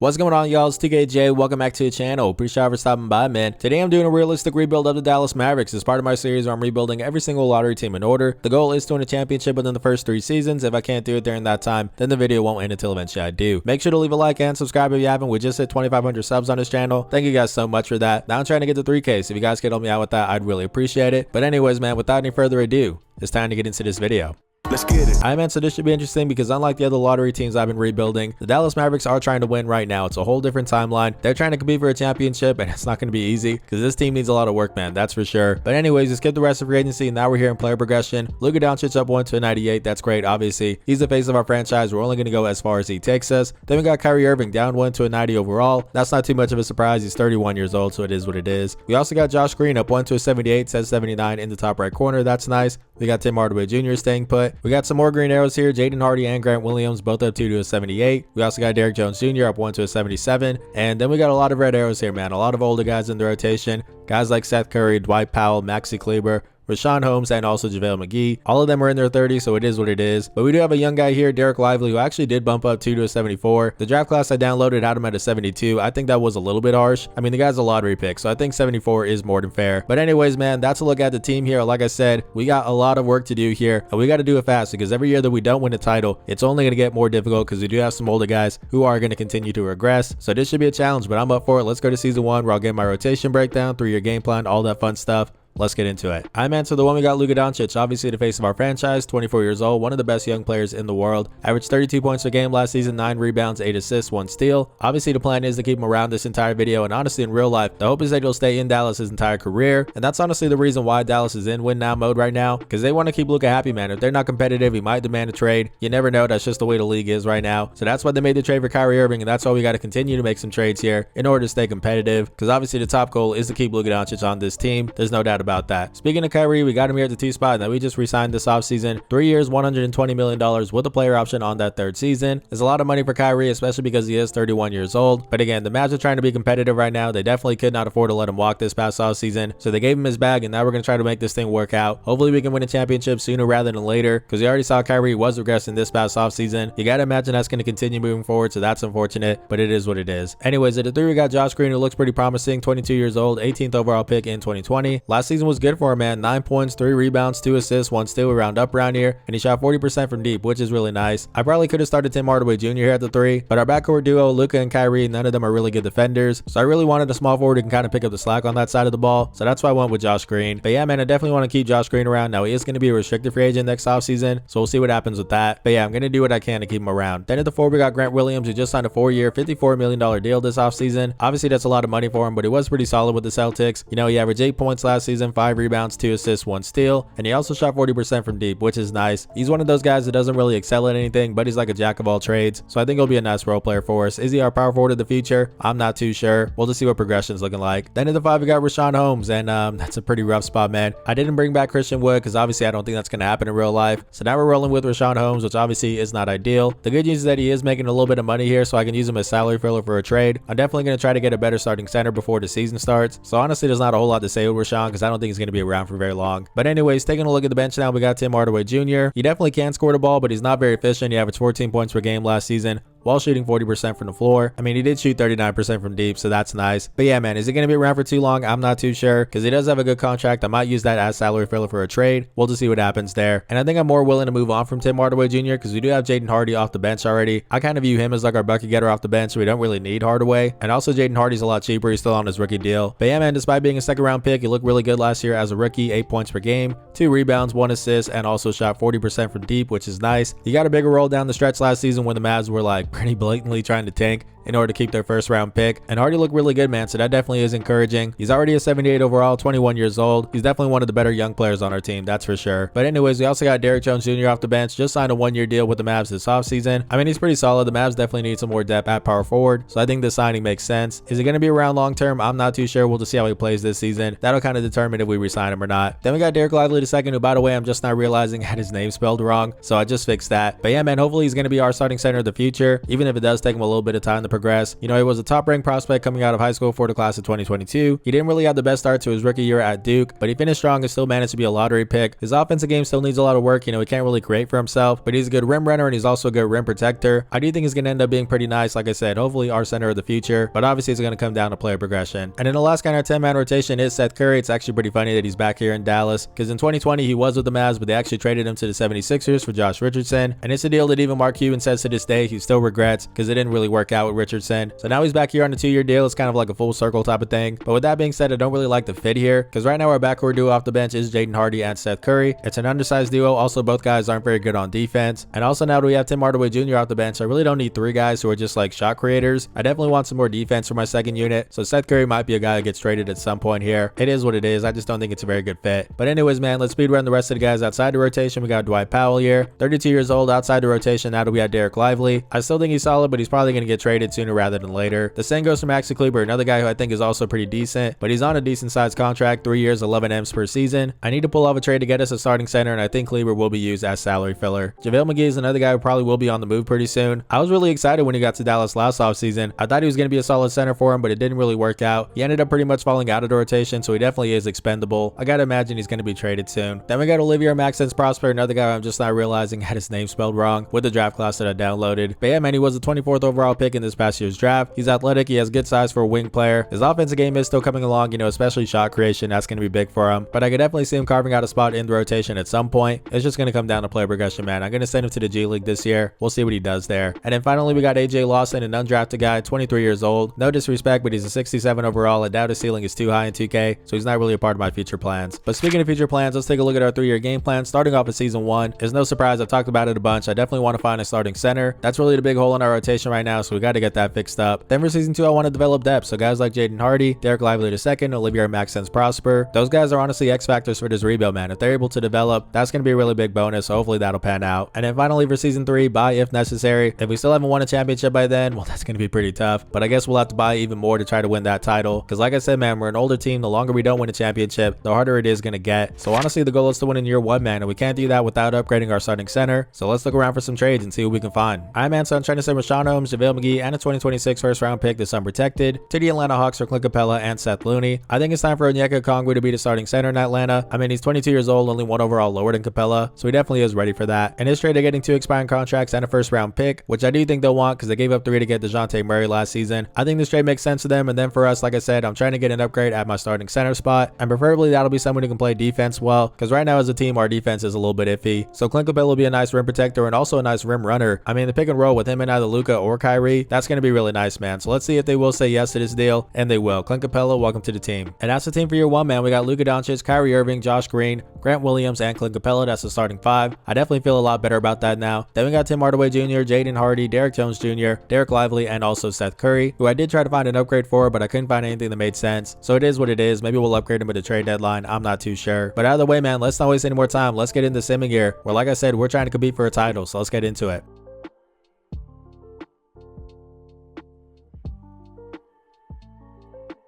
What's going on, y'all? It's TKJ. Welcome back to the channel. Appreciate you for stopping by, man. Today I'm doing a realistic rebuild of the Dallas Mavericks as part of my series where I'm rebuilding every single lottery team in order. The goal is to win a championship within the first 3 seasons. If I can't do it during that time, then the video won't end until eventually I do. Make sure to leave a like and subscribe if you haven't. We just hit 2,500 subs on this channel. Thank you guys so much for that. Now I'm trying to get to 3K, so if you guys could help me out with that, I'd really appreciate it. But anyways, man, without any further ado, it's time to get into this video. Let's get it. I meant so this should be interesting because unlike the other lottery teams I've been rebuilding, the Dallas Mavericks are trying to win right now. It's a whole different timeline. They're trying to compete for a championship, and it's not going to be easy because this team needs a lot of work, man. That's for sure. But anyways, let's skip the rest of free agency. Now we're here in player progression. Luka Doncic up 1 to 98. That's great. Obviously, he's the face of our franchise. We're only going to go as far as he takes us. Then we got Kyrie Irving down 1 to 90 overall. That's not too much of a surprise. He's 31 years old, so it is what it is. We also got Josh Green up 1 to 78. Says 79 in the top right corner. That's nice. We got Tim Hardaway Jr. staying put. We got some more green arrows here. Jaden Hardy and Grant Williams both up 2 to a 78. We also got Derrick Jones Jr. up 1 to a 77. And then we got a lot of red arrows here, man. A lot of older guys in the rotation. Guys like Seth Curry, Dwight Powell, Maxi Kleber, Rashawn Holmes, and also JaVale McGee. All of them are in their 30s, so it is what it is. But we do have a young guy here, Dereck Lively, who actually did bump up 2 to a 74. The draft class I downloaded had him at a 72. I think that was a little bit harsh. I mean, the guy's a lottery pick, so I think 74 is more than fair. But anyways, man, that's a look at the team here. Like I said, we got a lot of work to do here, and we got to do it fast because every year that we don't win a title, it's only going to get more difficult because we do have some older guys who are going to continue to regress. So this should be a challenge, but I'm up for it. Let's go to season 1 where I'll get my rotation breakdown, 3-year game plan, all that fun stuff. Let's get into it. I'm into the one we got Luka Doncic, obviously the face of our franchise, 24 years old, one of the best young players in the world. Averaged 32 points per game last season, 9 rebounds, 8 assists, 1 steal. Obviously the plan is to keep him around this entire video, and honestly in real life, the hope is that he'll stay in Dallas his entire career. And that's honestly the reason why Dallas is in win now mode right now, because they want to keep Luka happy, man. If they're not competitive, he might demand a trade. You never know, that's just the way the league is right now. So that's why they made the trade for Kyrie Irving, and that's why we got to continue to make some trades here in order to stay competitive, because obviously the top goal is to keep Luka Doncic on this team. There's no doubt about that. Speaking of Kyrie, we got him here at the 2 spot that we just re-signed this offseason. 3 years, $120 million with a player option on that 3rd season. There's a lot of money for Kyrie, especially because he is 31 years old. But again, the Mavs are trying to be competitive right now. They definitely could not afford to let him walk this past offseason. So they gave him his bag, and now we're going to try to make this thing work out. Hopefully we can win a championship sooner rather than later, because we already saw Kyrie was regressing this past offseason. You got to imagine that's going to continue moving forward, so that's unfortunate, but it is what it is. Anyways, at the 3 we got Josh Green, who looks pretty promising, 22 years old, 18th overall pick in 2020. Last season was good for him, man. 9 points, 3 rebounds, 2 assists, 1 steal, round up around here, and he shot 40% from deep, which is really nice. I probably could have started Tim Hardaway Jr. here at the 3, but our backcourt duo, Luka and Kyrie, none of them are really good defenders, so I really wanted a small forward who can kind of pick up the slack on that side of the ball, so that's why I went with Josh Green. But yeah, man, I definitely want to keep Josh Green around. Now he is going to be a restricted free agent next offseason, so we'll see what happens with that. But yeah, I'm going to do what I can to keep him around. Then at the 4 we got Grant Williams, who just signed a 4-year, $54 million deal this offseason. Obviously that's a lot of money for him, but he was pretty solid with the Celtics. You know, he averaged 8 points last season, 5 rebounds, 2 assists, 1 steal, and he also shot 40% from deep, which is nice. He's one of those guys that doesn't really excel at anything, but he's like a jack of all trades, so I think he'll be a nice role player for us. Is he our power forward of the future? I'm not too sure. We'll just see what progression's looking like. Then at the 5 we got Rashawn Holmes, and that's a pretty rough spot, man. I didn't bring back Christian Wood because obviously I don't think that's going to happen in real life, so now we're rolling with Rashawn Holmes, which obviously is not ideal. The good news is that he is making a little bit of money here, so I can use him as salary filler for a trade. I'm definitely going to try to get a better starting center before the season starts, so honestly there's not a whole lot to say with Rashawn because I don't think he's going to be around for very long. But anyways, taking a look at the bench now, we got Tim Hardaway Jr. He definitely can score the ball, but he's not very efficient. He averaged 14 points per game last season while shooting 40% from the floor. I mean, he did shoot 39% from deep, so that's nice. But yeah, man, is he going to be around for too long? I'm not too sure because he does have a good contract. I might use that as salary filler for a trade. We'll just see what happens there. And I think I'm more willing to move on from Tim Hardaway Jr. because we do have Jaden Hardy off the bench already. I kind of view him as like our bucket getter off the bench, so we don't really need Hardaway. And also Jaden Hardy's a lot cheaper. He's still on his rookie deal. But yeah, man, despite being a 2nd round pick, he looked really good last year as a rookie. 8 points per game, 2 rebounds, 1 assist, and also shot 40% from deep, which is nice. He got a bigger role down the stretch last season when the Mavs were like pretty blatantly trying to tank in order to keep their 1st round pick, and Hardy looked really good, man, so that definitely is encouraging. He's already a 78 overall, 21 years old. He's definitely one of the better young players on our team, that's for sure. But anyways, we also got Derrick Jones Jr. off the bench, just signed a 1-year deal with the Mavs this offseason. I mean, he's pretty solid. The Mavs definitely need some more depth at power forward, so I think this signing makes sense. Is he going to be around long term? I'm not too sure. We'll just see how he plays this season. That'll kind of determine if we resign him or not. Then we got Dereck Lively II, who, by the way, I'm just now realizing had his name spelled wrong, so I just fixed that. But yeah, man, hopefully he's going to be our starting center of the future, even if it does take him a little bit of time to progress. You know, he was a top ranked prospect coming out of high school for the class of 2022. He didn't really have the best start to his rookie year at Duke, but he finished strong and still managed to be a lottery pick. His offensive game still needs a lot of work. You know, he can't really create for himself, but he's a good rim runner and he's also a good rim protector. I do think he's going to end up being pretty nice. Like I said, hopefully our center of the future, but obviously it's going to come down to player progression. And in the last guy in our 10-man rotation is Seth Curry. It's actually pretty funny that he's back here in Dallas because in 2020 he was with the Mavs, but they actually traded him to the 76ers for Josh Richardson. And it's a deal that even Mark Cuban says to this day he still regrets because it didn't really work out with Richardson. So now he's back here on a 2-year deal. It's kind of like a full circle type of thing. But with that being said, I don't really like the fit here because right now our backcourt duo off the bench is Jaden Hardy and Seth Curry. It's an undersized duo. Also, both guys aren't very good on defense. And also now that we have Tim Hardaway Jr. off the bench, I really don't need 3 guys who are just like shot creators. I definitely want some more defense for my second unit. So Seth Curry might be a guy that gets traded at some point here. It is what it is. I just don't think it's a very good fit. But anyways, man, let's speed run the rest of the guys outside the rotation. We got Dwight Powell here, 32 years old, outside the rotation. Now that we have Dereck Lively, I still think he's solid, but he's probably going to get traded sooner rather than later. The same goes for Maxi Kleber, another guy who I think is also pretty decent, but he's on a decent sized contract, 3 years, 11 M's per season. I need to pull off a trade to get us a starting center, and I think Kleber will be used as salary filler. JaVale McGee is another guy who probably will be on the move pretty soon. I was really excited when he got to Dallas last offseason. I thought he was going to be a solid center for him, but it didn't really work out. He ended up pretty much falling out of the rotation, so he definitely is expendable. I gotta imagine he's going to be traded soon. Then we got Olivier Maxence Prosper, another guy I'm just not realizing had his name spelled wrong with the draft class that I downloaded. But yeah, man, he was the 24th overall pick in this past year's draft. He's athletic, he has good size for a wing player. His offensive game is still coming along, you know, especially shot creation. That's going to be big for him. But I could definitely see him carving out a spot in the rotation at some point. It's just going to come down to player progression, man. I'm going to send him to the G League this year. We'll see what he does there. And then finally, we got AJ Lawson, an undrafted guy, 23 years old. No disrespect, but he's a 67 overall. I doubt his ceiling is too high in 2K, so he's not really a part of my future plans. But speaking of future plans, let's take a look at our 3-year game plan. Starting off in season 1, it's no surprise, I've talked about it a bunch. I definitely want to find a starting center. That's really the big hole in our rotation right now, so we got to get that fixed up. Then for season 2, I want to develop depth. So guys like Jaden Hardy, Dereck Lively II, Olivier Maxence Prosper, those guys are honestly X factors for this rebuild, man. If they're able to develop, that's going to be a really big bonus. So hopefully that'll pan out. And then finally for season 3, buy if necessary. If we still haven't won a championship by then, well, that's going to be pretty tough. But I guess we'll have to buy even more to try to win that title. Because like I said, man, we're an older team. The longer we don't win a championship, the harder it is going to get. So honestly, the goal is to win in year 1, man. And we can't do that without upgrading our starting center. So let's look around for some trades and see what we can find. Alright, man, so I'm trying to send Rashawn Holmes, JaVale McGee, and a 2026 first round pick that's unprotected to the Atlanta Hawks for Clint Capella and Seth Looney. I think it's time for Onyeka Okongwu to be the starting center in Atlanta. I mean, he's 22 years old, only 1 overall lower than Capella, so he definitely is ready for that. In his trade, they're getting 2 expiring contracts and a first round pick, which I do think they'll want because they gave up 3 to get DeJounte Murray last season. I think this trade makes sense to them, and then for us, like I said, I'm trying to get an upgrade at my starting center spot, and preferably that'll be someone who can play defense well, because right now as a team, our defense is a little bit iffy. So Clint Capella will be a nice rim protector and also a nice rim runner. I mean, the pick and roll with him and either Luka or Kyrie, that's going to be really nice, man. So let's see if they will say yes to this deal, and they will. Clint Capella, welcome to the team. And that's the team for year 1, man. We got Luka Doncic, Kyrie Irving, Josh Green, Grant Williams, and Clint Capella. That's the starting 5. I definitely feel a lot better about that now. Then we got Tim Hardaway Jr., Jaden Hardy, Derrick Jones Jr., Dereck Lively, and also Seth Curry, who I did try to find an upgrade for, but I couldn't find anything that made sense. So it is what it is. Maybe we'll upgrade him at the trade deadline. I'm not too sure. But either way, man, let's not waste any more time. Let's get into simming here. Where, like I said, we're trying to compete for a title. So let's get into it.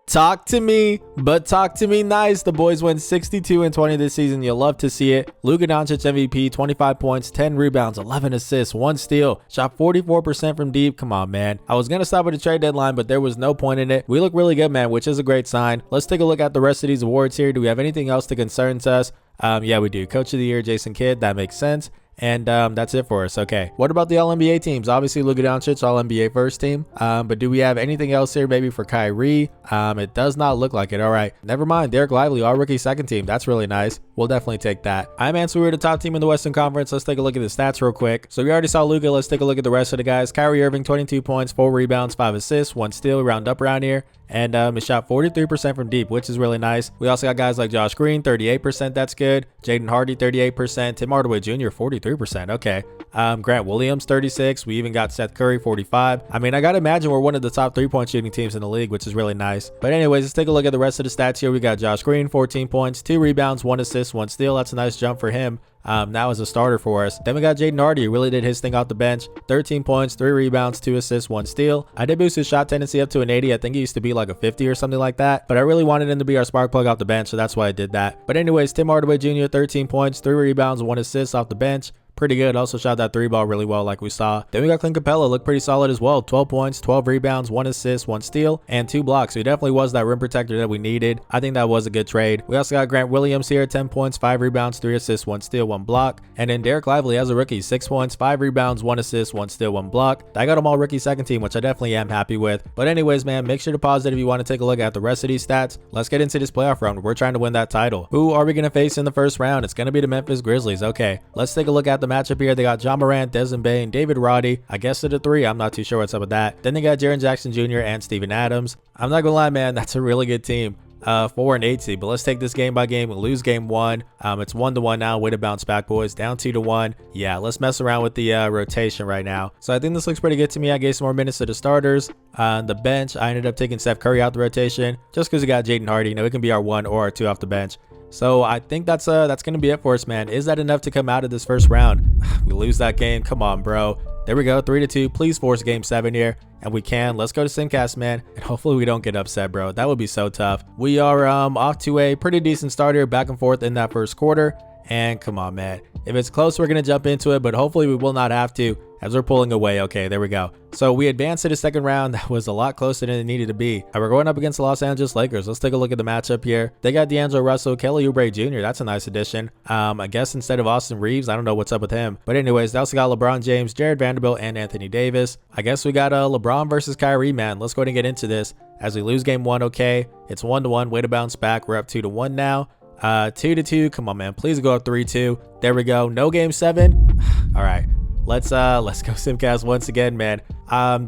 Talk to me, but talk to me nice. The boys went 62-20 this season. You'll love to see it. Luka Doncic MVP, 25 points, 10 rebounds, 11 assists, 1 steal. Shot 44% from deep. Come on, man. I was going to stop at the trade deadline, but there was no point in it. We look really good, man, which is a great sign. Let's take a look at the rest of these awards here. Do we have anything else that concerns us? Yeah, we do. Coach of the Year, Jason Kidd. That makes sense. And that's it for us. Okay, what about the All-NBA teams? Obviously Luka Doncic, All-NBA first team, but do we have anything else here maybe for Kyrie? It does not look like it. All right, never mind. Dereck Lively, All-Rookie second team. That's really nice. We'll definitely take that. All right, so we were the top team in the Western Conference. Let's take a look at the stats real quick. So we already saw Luka. Let's take a look at the rest of the guys. Kyrie Irving, 22 points, 4 rebounds, 5 assists, 1 steal, round up around here. And he shot 43% from deep, which is really nice. We also got guys like Josh Green, 38%. That's good. Jaden Hardy, 38%. Tim Hardaway Jr., 43%. Okay. Grant Williams, 36. We even got Seth Curry, 45. I mean, I gotta imagine we're one of the top 3-point shooting teams in the league, which is really nice. But anyways, let's take a look at the rest of the stats here. We got Josh Green, 14 points, 2 rebounds, 1 assist, 1 steal. That's a nice jump for him. Now as a starter for us. Then we got Jaden Hardy, who really did his thing off the bench. 13 points, 3 rebounds, 2 assists, 1 steal. I did boost his shot tendency up to an 80. I think he used to be like a 50 or something like that, but I really wanted him to be our spark plug off the bench, so that's why I did that. But anyways, Tim Hardaway Jr., 13 points, 3 rebounds, 1 assist off the bench. pretty good. Also shot that 3-ball really well like we saw. Then we got Clint Capella, looked pretty solid as well. 12 points, 12 rebounds, 1 assist, 1 steal, and 2 blocks. So he definitely was that rim protector that we needed. I think that was a good trade. We also got Grant Williams here, 10 points, 5 rebounds, 3 assists, 1 steal, 1 block. And then Dereck Lively as a rookie, 6 points, 5 rebounds, 1 assist, 1 steal, 1 block. I got him all rookie second team, which I definitely am happy with. But anyways, man, make sure to pause it if you want to take a look at the rest of these stats. Let's get into this playoff round. We're trying to win that title. Who are we going to face in the first round? It's going to be the Memphis Grizzlies. Okay, let's take a look at the matchup here. They got John Morant, Desmond Bane, David Roddy. I guess to the 3. I'm not too sure what's up with that. Then they got Jaren Jackson Jr. and Steven Adams. I'm not gonna lie, man, that's a really good team. 4 and 8 seed, but let's take this game by game. We'll lose game 1. It's 1-1 now. Way to bounce back, boys. Down 2-1. Yeah, let's mess around with the rotation right now. So I think this looks pretty good to me. I gave some more minutes to the starters. On the bench, I ended up taking Steph Curry out the rotation just because we got Jaden Hardy. You know, it can be our 1 or our 2 off the bench. So I think that's gonna be it for us, man. Is that enough to come out of this first round? We lose that game. Come on, bro. There we go, 3-2. Please force game 7 here. And we can. Let's go to Simcast, man. And hopefully we don't get upset, bro. That would be so tough. We are off to a pretty decent start here, back and forth in that first quarter. And come on, man. If it's close, we're going to jump into it, but hopefully we will not have to as we're pulling away. Okay, there we go. So we advanced to the second round. That was a lot closer than it needed to be. And we're going up against the Los Angeles Lakers. Let's take a look at the matchup here. They got D'Angelo Russell, Kelly Oubre Jr. That's a nice addition. I guess instead of Austin Reeves, I don't know what's up with him. But anyways, they also got LeBron James, Jared Vanderbilt, and Anthony Davis. I guess we got LeBron versus Kyrie, man. Let's go ahead and get into this as we lose game 1. Okay, it's 1-1. Way to bounce back. We're up 2-1 now. 2-2. Come on, man. Please go up 3-2. There we go. No game 7. All right. Let's go Simcast once again, man.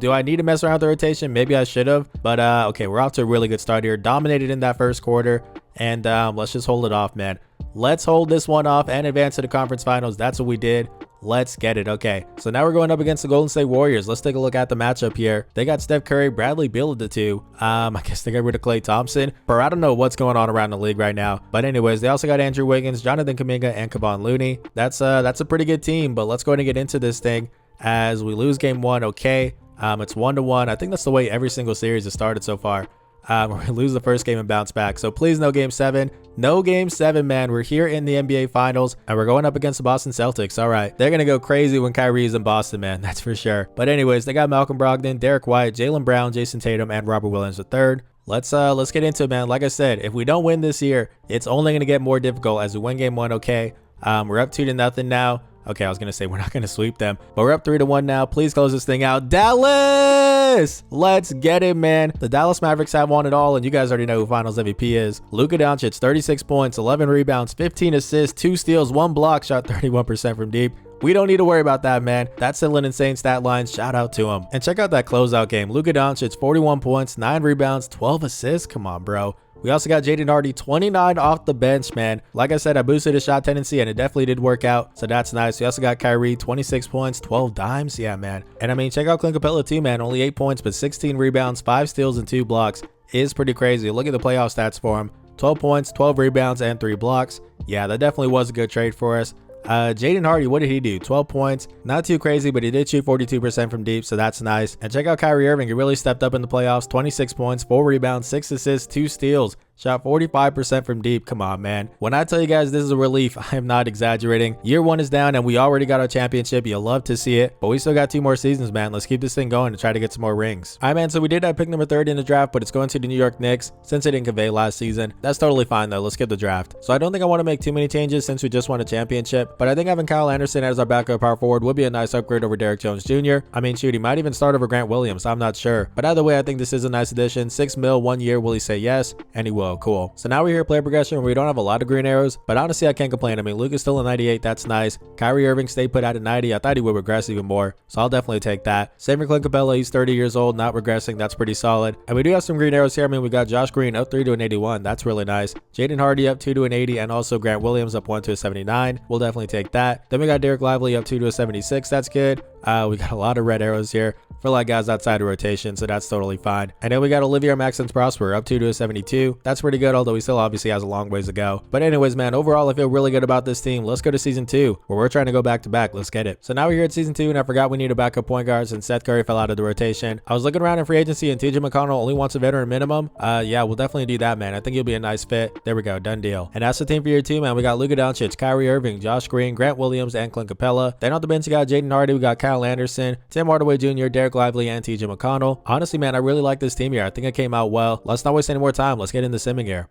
Do I need to mess around with the rotation? Maybe I should have, but okay, we're off to a really good start here. Dominated in that first quarter, and let's just hold it off, man. Let's hold this one off and advance to the conference finals. That's what we did. Let's get it. Okay, so now we're going up against the Golden State Warriors. Let's take a look at the matchup here. They got Steph Curry, Bradley Beal at the 2. I guess they got rid of Klay Thompson. Bro, I don't know what's going on around the league right now. But anyways, they also got Andrew Wiggins, Jonathan Kuminga, and Kevon Looney. That's a pretty good team, but let's go ahead and get into this thing as we lose game 1. Okay, it's 1-1. I think that's the way every single series has started so far. We're going to lose the first game and bounce back. So please, no game 7. No game 7, man. We're here in the NBA Finals, and we're going up against the Boston Celtics. All right. They're going to go crazy when Kyrie's in Boston, man. That's for sure. But anyways, they got Malcolm Brogdon, Derek White, Jaylen Brown, Jason Tatum, and Robert Williams III. Let's get into it, man. Like I said, if we don't win this year, it's only going to get more difficult as we win game 1. Okay. We're up 2-0 now. Okay, I was going to say we're not going to sweep them, but we're up 3-1 now. Please close this thing out. Dallas! Let's get it, man. The Dallas Mavericks have won it all, and you guys already know who Finals MVP is. Luka Doncic, 36 points, 11 rebounds, 15 assists, 2 steals, 1 block, shot 31% from deep. We don't need to worry about that, man. That's still an insane stat line. Shout out to him. And check out that closeout game. Luka Doncic, 41 points, 9 rebounds, 12 assists. Come on, bro. We also got Jaden Hardy, 29 off the bench, man. Like I said, I boosted his shot tendency, and it definitely did work out, so that's nice. We also got Kyrie, 26 points, 12 dimes. Yeah, man. And I mean, check out Clint Capella too, man. Only 8 points, but 16 rebounds, 5 steals, and 2 blocks. Is pretty crazy. Look at the playoff stats for him. 12 points, 12 rebounds, and 3 blocks. Yeah, that definitely was a good trade for us. Jaden Hardy, what did he do? 12 points. Not too crazy, but he did shoot 42% from deep, so that's nice. And check out Kyrie Irving. He really stepped up in the playoffs. 26 points, 4 rebounds, 6 assists, 2 steals. Shot 45% from deep. Come on, man. When I tell you guys this is a relief, I am not exaggerating. Year 1 is down, and we already got our championship. You'll love to see it, but we still got 2 more seasons, man. Let's keep this thing going and try to get some more rings. All right, man, so we did have pick number 30 in the draft, but it's going to the New York Knicks since it didn't convey last season. That's totally fine, though. Let's skip the draft. So I don't think I want to make too many changes since we just won a championship, but I think having Kyle Anderson as our backup power forward would be a nice upgrade over Derrick Jones Jr. I mean, shoot, he might even start over Grant Williams. I'm not sure, but either way, I think this is a nice addition. $6 million, 1 year. Will he say yes? And he will. Cool. So now we're here player progression where we don't have a lot of green arrows, but honestly I can't complain. I mean, Luka's still a 98, that's nice. Kyrie Irving stayed put at a 90. I thought he would regress even more, so I'll definitely take that. Same for Clint Capella, he's 30 years old, not regressing. That's pretty solid. And we do have some green arrows here. I mean, we got Josh Green up 3 to an 81. That's really nice. Jaden Hardy up 2 to an 80, and also Grant Williams up 1 to a 79. We'll definitely take that. Then we got Dereck Lively up 2 to a 76. That's good. We got a lot of red arrows here for like guys outside of rotation, so that's totally fine. And then we got Olivier Maxence Prosper up 2 to a 72. That's That's pretty good, although he still obviously has a long ways to go. But anyways, man, overall, I feel really good about this team. Let's go to season 2, where we're trying to go back to back. Let's get it. So now we're here at season 2, and I forgot we need a backup point guard since Seth Curry fell out of the rotation. I was looking around in free agency, and TJ McConnell only wants a veteran minimum. Yeah, we'll definitely do that, man. I think he'll be a nice fit. There we go, done deal. And that's the team for year 2, man. We got Luka Doncic, Kyrie Irving, Josh Green, Grant Williams, and Clint Capella. Then on the bench, we got Jaden Hardy, we got Kyle Anderson, Tim Hardaway Jr., Dereck Lively, and TJ McConnell. Honestly, man, I really like this team here. I think it came out well. Let's not waste any more time. Let's get into simming here.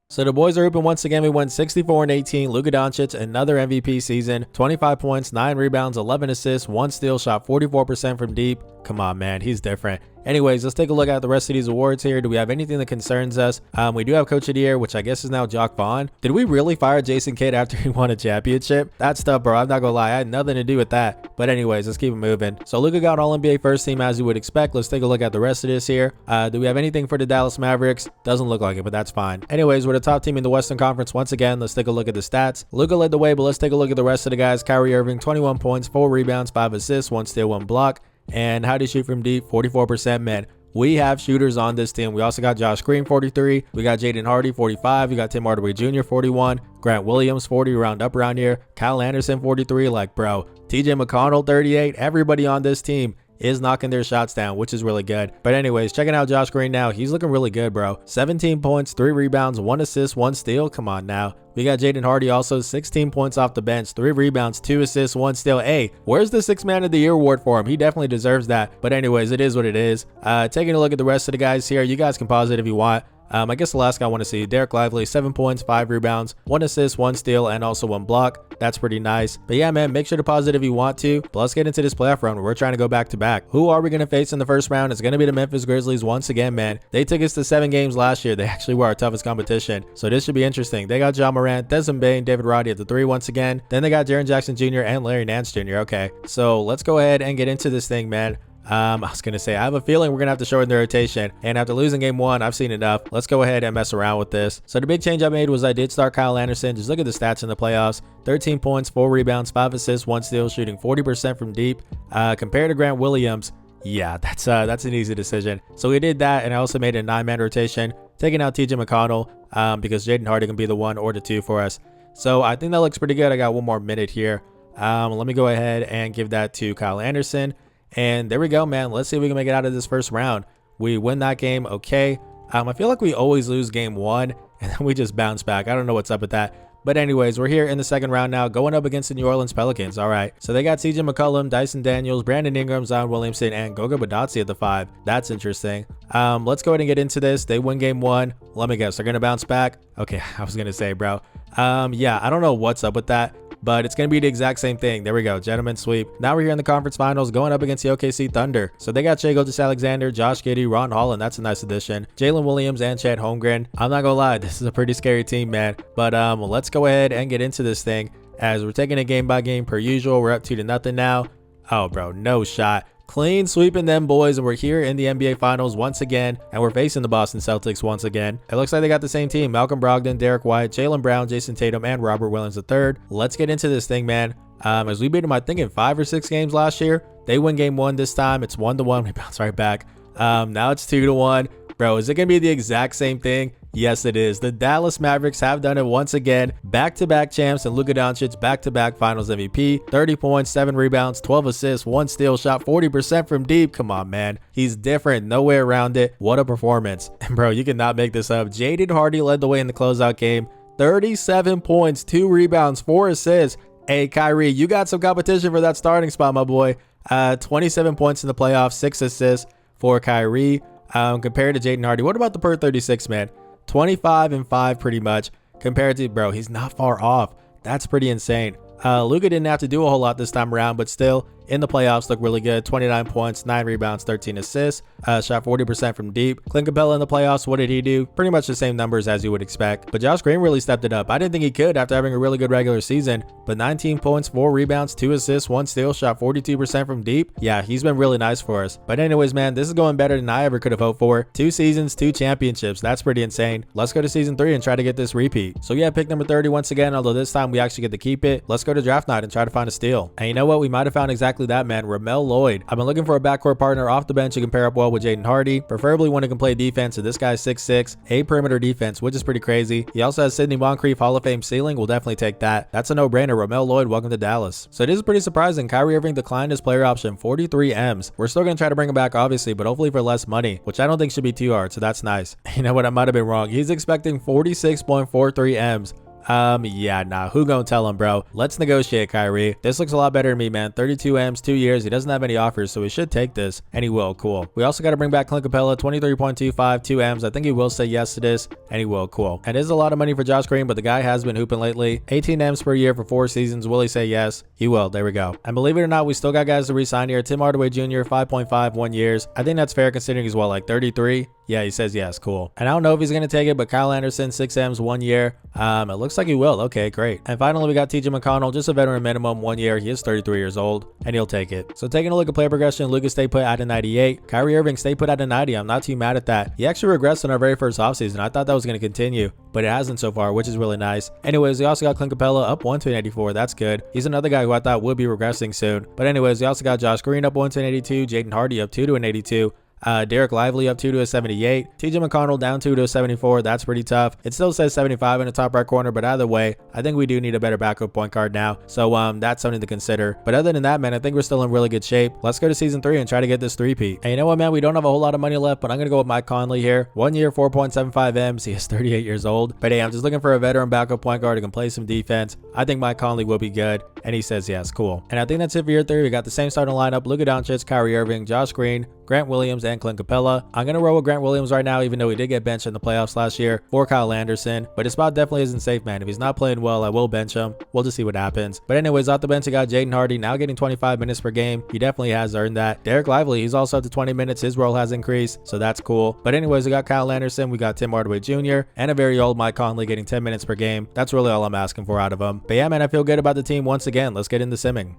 So the boys are open once again. We went 64-18. Luka Doncic, another MVP season. 25 points, 9 rebounds, 11 assists, 1 steal, shot 44% from deep. Come on, man. He's different. Anyways, let's take a look at the rest of these awards here. Do we have anything that concerns us? We do have Coach of the Year, which I guess is now Jock Vaughn. Did we really fire Jason Kidd after he won a championship? That's tough, bro. I'm not gonna lie. I had nothing to do with that. But anyways, let's keep it moving. So Luka got All-NBA first team as you would expect. Let's take a look at the rest of this here. Do we have anything for the Dallas Mavericks? Doesn't look like it, but that's fine. Anyways, we're the top team in the Western Conference once again. Let's take a look at the stats. Luka led the way, but let's take a look at the rest of the guys. Kyrie Irving, 21 points, 4 rebounds, 5 assists, 1 steal, 1 block. And how do you shoot from deep? 44%, man. We have shooters on this team. We also got Josh Green, 43. We got Jaden Hardy, 45. We got Tim Hardaway Jr., 41. Grant Williams, 40, round up around here. Kyle Anderson, 43. Like, bro. TJ McConnell, 38. Everybody on this team is knocking their shots down, which is really good. But anyways, checking out Josh Green now. He's looking really good, bro. 17 points, 3 rebounds, 1 assist, 1 steal. Come on now. We got Jaden Hardy also, 16 points off the bench, 3 rebounds, 2 assists, 1 steal. Hey, where's the 6th man of the year award for him? He definitely deserves that. But anyways, it is what it is. Taking a look at the rest of the guys here. You guys can pause it if you want. I guess the last guy I want to see, Dereck Lively, 7 points, 5 rebounds, 1 assist, 1 steal, and also 1 block. That's pretty nice. But yeah, man, make sure to pause it if you want to. But let's get into this playoff run where we're trying to go back to back. Who are we going to face in the first round? It's going to be the Memphis Grizzlies once again, man. They took us to 7 games last year. They actually were our toughest competition. So this should be interesting. They got Ja Morant, Desmond Bane, David Roddy at the 3 once again. Then they got Jaren Jackson Jr. and Larry Nance Jr. Okay, so let's go ahead and get into this thing, man. I was going to say, I have a feeling we're going to have to shorten the rotation. And after losing game 1, I've seen enough. Let's go ahead and mess around with this. So the big change I made was I did start Kyle Anderson. Just look at the stats in the playoffs. 13 points, 4 rebounds, 5 assists, 1 steal, shooting 40% from deep. Compared to Grant Williams, yeah, that's an easy decision. So we did that, and I also made a 9-man rotation, taking out TJ McConnell because Jaden Hardy can be the 1 or the 2 for us. So I think that looks pretty good. I got 1 more minute here. Let me go ahead and give that to Kyle Anderson. And there we go, man. Let's see if we can make it out of this first round. We win that game, okay. I feel like we always lose game 1, and then we just bounce back. I don't know what's up with that. But anyways, we're here in the second round now, going up against the New Orleans Pelicans. All right, so they got CJ McCollum, Dyson Daniels, Brandon Ingram, Zion Williamson, and Goga Badatsi at the 5. That's interesting. Let's go ahead and get into this. They win game 1. Let me guess, they're going to bounce back? Okay, I was going to say, bro. Yeah, I don't know what's up with that, but it's going to be the exact same thing. There we go. Gentlemen sweep. Now we're here in the conference finals going up against the OKC Thunder. So they got Shai Gilgeous-Alexander, Josh Giddey, Ron Holland. That's a nice addition. Jalen Williams and Chet Holmgren. I'm not going to lie. This is a pretty scary team, man. But let's go ahead and get into this thing as we're taking it game by game per usual. We're up 2-0 now. Oh, bro, no shot. Clean sweeping them boys, and we're here in the NBA Finals once again, and we're facing the Boston Celtics once again. It looks like they got the same team: Malcolm Brogdon, Derek White, Jaylen Brown, Jason Tatum, and Robert Williams III. Let's get into this thing, man. As we beat them, I think, in 5 or 6 games last year. They win game 1 this time. It's 1-1. We bounce right back. Now it's 2-1. Bro, is it going to be the exact same thing? Yes, it is. The Dallas Mavericks have done it once again. Back-to-back champs, and Luka Doncic back-to-back finals MVP. 30 points, 7 rebounds, 12 assists, 1 steal, shot 40% from deep. Come on, man. He's different. No way around it. What a performance. And bro, you cannot make this up. Jaden Hardy led the way in the closeout game. 37 points, 2 rebounds, 4 assists. Hey, Kyrie, you got some competition for that starting spot, my boy. 27 points in the playoffs, 6 assists for Kyrie. Compared to Jaden Hardy. What about the per 36, man? 25 and 5 pretty much compared to, bro, he's not far off. That's pretty insane. Luka didn't have to do a whole lot this time around, but still in the playoffs look really good. 29 points, 9 rebounds, 13 assists, shot 40% from deep. Clint Capella in the playoffs, what did he do? Pretty much the same numbers as you would expect, but Josh Green really stepped it up. I didn't think he could after having a really good regular season, but 19 points, 4 rebounds, 2 assists, 1 steal, shot 42% from deep. Yeah, he's been really nice for us. But anyways, man, this is going better than I ever could have hoped for. 2 seasons, 2 championships. That's pretty insane. Let's go to season 3 and try to get this repeat. So yeah, pick number 30 once again, although this time we actually get to keep it. Let's go to draft night and try to find a steal. And you know what? We might have found exactly exactly that, man. Ramel Lloyd. I've been looking for a backcourt partner off the bench who can pair up well with Jaden Hardy, preferably one who can play defense, and this guy's 6'6", a perimeter defense, which is pretty crazy. He also has Sidney Moncrief Hall of Fame ceiling. We'll definitely take that. That's a no-brainer. Ramel Lloyd, welcome to Dallas. So it is pretty surprising. Kyrie Irving declined his player option, 43 M's. We're still going to try to bring him back, obviously, but hopefully for less money, which I don't think should be too hard, so that's nice. You know what? I might have been wrong. He's expecting 46.43 M's. Yeah, nah, who gonna tell him, bro? Let's negotiate, Kyrie. This looks a lot better to me, man. 32 M's, 2 years. He doesn't have any offers, so we should take this, and he will. Cool. We also got to bring back Clint Capella, 23.25, 2 M's. I think he will say yes to this, and he will. Cool. And it is a lot of money for Josh Green, but the guy has been hooping lately. 18 M's per year for 4 seasons. Will he say yes? He will. There we go. And believe it or not, we still got guys to re-sign here. Tim Hardaway Jr., 5.5, 1 years. I think that's fair considering he's, what, like 33? Yeah, he says yes. Cool. And I don't know if he's going to take it, but Kyle Anderson, 6 M's, 1 year. It looks like he will. Okay, great. And finally, we got TJ McConnell, just a veteran minimum, 1 year. He is 33 years old, and he'll take it. So taking a look at player progression, Luka stayed put at a 98. Kyrie Irving stayed put at a 90. I'm not too mad at that. He actually regressed in our very first offseason. I thought that was going to continue, but it hasn't so far, which is really nice. Anyways, we also got Clint Capella up 1 to an 84. That's good. He's another guy who I thought would be regressing soon. But anyways, we also got Josh Green up 1 to an 82. Jaden Hardy up 2 to an 82. Dereck Lively up 2 to a 78. TJ McConnell down 2 to a 74. That's pretty tough. It still says 75 in the top right corner, but either way, I think we do need a better backup point guard now. So that's something to consider. But other than that, man, I think we're still in really good shape. Let's go to season 3 and try to get this three-peat. And you know what, man? We don't have a whole lot of money left, but I'm going to go with Mike Conley here. 1 year, 4.75 M's. He is 38 years old. But hey, I'm just looking for a veteran backup point guard who can play some defense. I think Mike Conley will be good. And he says yes. Cool. And I think that's it for year 3. We got the same starting lineup. Luka Doncic, Kyrie Irving, Josh Green, Grant Williams, and Clint Capella. I'm going to roll with Grant Williams right now, even though he did get benched in the playoffs last year for Kyle Anderson. But his spot definitely isn't safe, man. If he's not playing well, I will bench him. We'll just see what happens. But anyways, off the bench, I got Jaden Hardy, now getting 25 minutes per game. He definitely has earned that. Dereck Lively, he's also up to 20 minutes. His role has increased, so that's cool. But anyways, we got Kyle Anderson, we got Tim Hardaway Jr., and a very old Mike Conley getting 10 minutes per game. That's really all I'm asking for out of him. But yeah, man, I feel good about the team once again. Let's get into simming.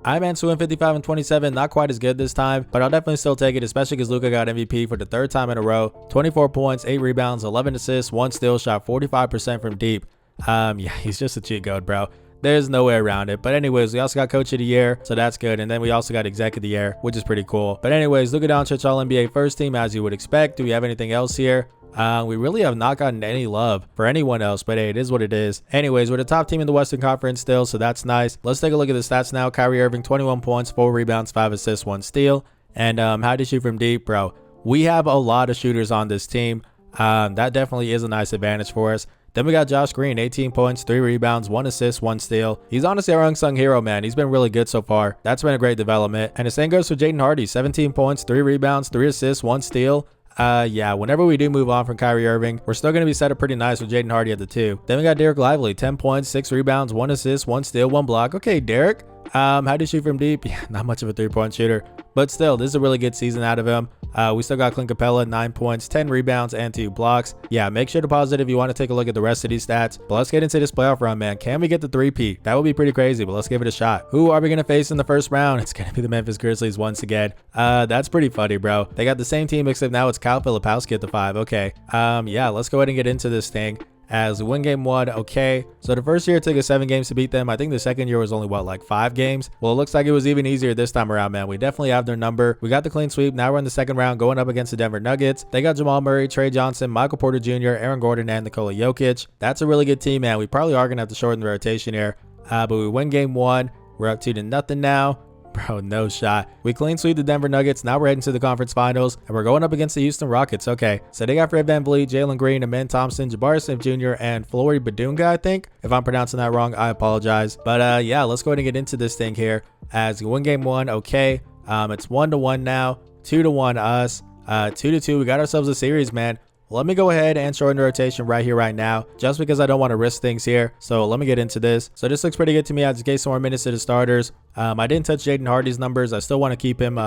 I'm Ansu 55 and 27, not quite as good this time, but I'll definitely still take it, especially because Luka got MVP for the 3rd time in a row. 24 points, 8 rebounds, 11 assists, 1 steal, shot 45% from deep. Yeah, he's just a cheat code, bro. There's no way around it. But anyways, we also got Coach of the Year, so that's good. And then we also got Exec of the Year, which is pretty cool. But anyways, Luka Doncic All-NBA first team, as you would expect. Do we have anything else here? We really have not gotten any love for anyone else, but hey, it is what it is. Anyways, we're the top team in the Western Conference still, so that's nice. Let's take a look at the stats now. Kyrie Irving, 21 points, 4 rebounds, 5 assists, 1 steal. And how to shoot from deep, bro. We have a lot of shooters on this team. That definitely is a nice advantage for us. Then we got Josh Green, 18 points, 3 rebounds, 1 assist, 1 steal. He's honestly our unsung hero, man. He's been really good so far. That's been a great development. And the same goes for Jaden Hardy, 17 points, 3 rebounds, 3 assists, 1 steal. Yeah, whenever we do move on from Kyrie Irving, we're still going to be set up pretty nice with Jaden Hardy at the 2. Then we got Dereck Lively, 10 points, 6 rebounds, 1 assist, 1 steal, 1 block. Okay, Dereck. How do you shoot from deep? Yeah, not much of a 3-point shooter, but still, this is a really good season out of him. We still got Clint Capella, 9 points, 10 rebounds, and 2 blocks. Yeah, make sure to pause it if you want to take a look at the rest of these stats. But let's get into this playoff run, man. Can we get the 3-peat? That would be pretty crazy, but let's give it a shot. Who are we going to face in the first round? It's going to be the Memphis Grizzlies once again. That's pretty funny, bro. They got the same team, except now it's Kyle Filipowski at the 5. Okay. Yeah, let's go ahead and get into this thing. As we win game 1, okay. So the first year it took us 7 games to beat them. I think the second year was only, what, like 5 games? Well, it looks like it was even easier this time around, man. We definitely have their number. We got the clean sweep. Now we're in the second round going up against the Denver Nuggets. They got Jamal Murray, Trey Johnson, Michael Porter Jr., Aaron Gordon, and Nikola Jokic. That's a really good team, man. We probably are going to have to shorten the rotation here. But we win game 1. We're up 2-0 now. Bro, no shot. We clean sweep the Denver Nuggets. Now we're heading to the conference finals, and we're going up against the Houston Rockets. Okay, so they got Fred VanVleet, Jalen Green, Amen Thompson, Jabari Smith Jr., and Flory Badunga, I think. If I'm pronouncing that wrong, I apologize. But yeah, let's go ahead and get into this thing here. As we win game 1, okay. It's 1-1 now, 2-1 us, 2-2. We got ourselves a series, man. Let me go ahead and shorten the rotation right here, right now, just because I don't want to risk things here. So let me get into this. So this looks pretty good to me. I just gave some more minutes to the starters. I didn't touch Jaden Hardy's numbers. I still want to keep him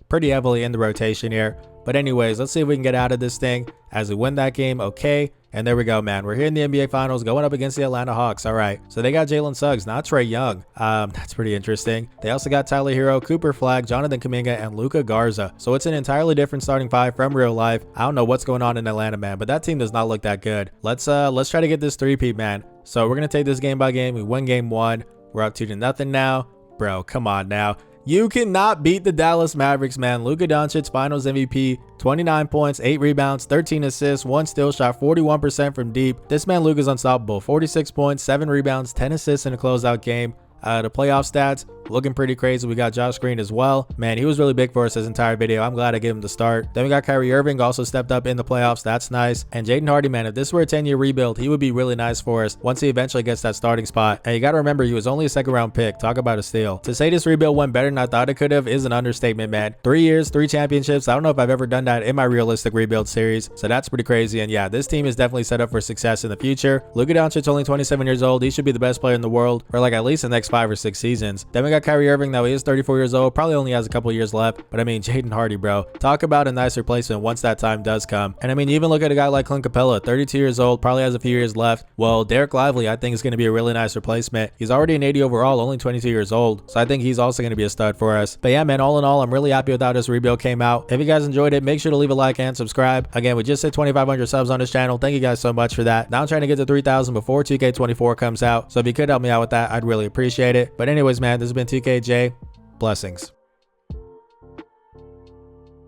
pretty heavily in the rotation here. But anyways, let's see if we can get out of this thing as we win that game. Okay. And there we go, man. We're here in the NBA Finals going up against the Atlanta Hawks. All right. So they got Jalen Suggs, not Trae Young. That's pretty interesting. They also got Tyler Hero, Cooper Flagg, Jonathan Kuminga, and Luka Garza. So it's an entirely different starting 5 from real life. I don't know what's going on in Atlanta, man, but that team does not look that good. Let's try to get this 3-peat, man. So we're going to take this game by game. We win game 1. We're up 2-0 now. Bro, come on now. You cannot beat the Dallas Mavericks, man. Luka Doncic, Finals MVP, 29 points, 8 rebounds, 13 assists, 1 steal shot, 41% from deep. This man Luka's unstoppable. 46 points, 7 rebounds, 10 assists in a closeout game. The playoff stats looking pretty crazy. We got Josh Green as well. Man, he was really big for us this entire video. I'm glad I gave him the start. Then we got Kyrie Irving, also stepped up in the playoffs. That's nice. And Jaden Hardy, man, if this were a 10-year rebuild, he would be really nice for us once he eventually gets that starting spot. And you got to remember, he was only a second-round pick. Talk about a steal. To say this rebuild went better than I thought it could have is an understatement, man. 3 years, 3 championships. I don't know if I've ever done that in my realistic rebuild series. So that's pretty crazy. And yeah, this team is definitely set up for success in the future. Luka Doncic only 27 years old. He should be the best player in the world for like at least the next 5 or 6 seasons. Then we got Kyrie Irving, though. He is 34 years old, probably only has a couple years left. But I mean, Jaden Hardy, bro. Talk about a nice replacement once that time does come. And I mean, you even look at a guy like Clint Capella, 32 years old, probably has a few years left. Well, Dereck Lively, I think is going to be a really nice replacement. He's already an 80 overall, only 22 years old. So I think he's also going to be a stud for us. But yeah, man, all in all, I'm really happy with how this rebuild came out. If you guys enjoyed it, make sure to leave a like and subscribe. Again, we just hit 2,500 subs on this channel. Thank you guys so much for that. Now I'm trying to get to 3,000 before 2K24 comes out. So if you could help me out with that, I'd really appreciate it. But anyways, man, this has been 2KJ. Blessings.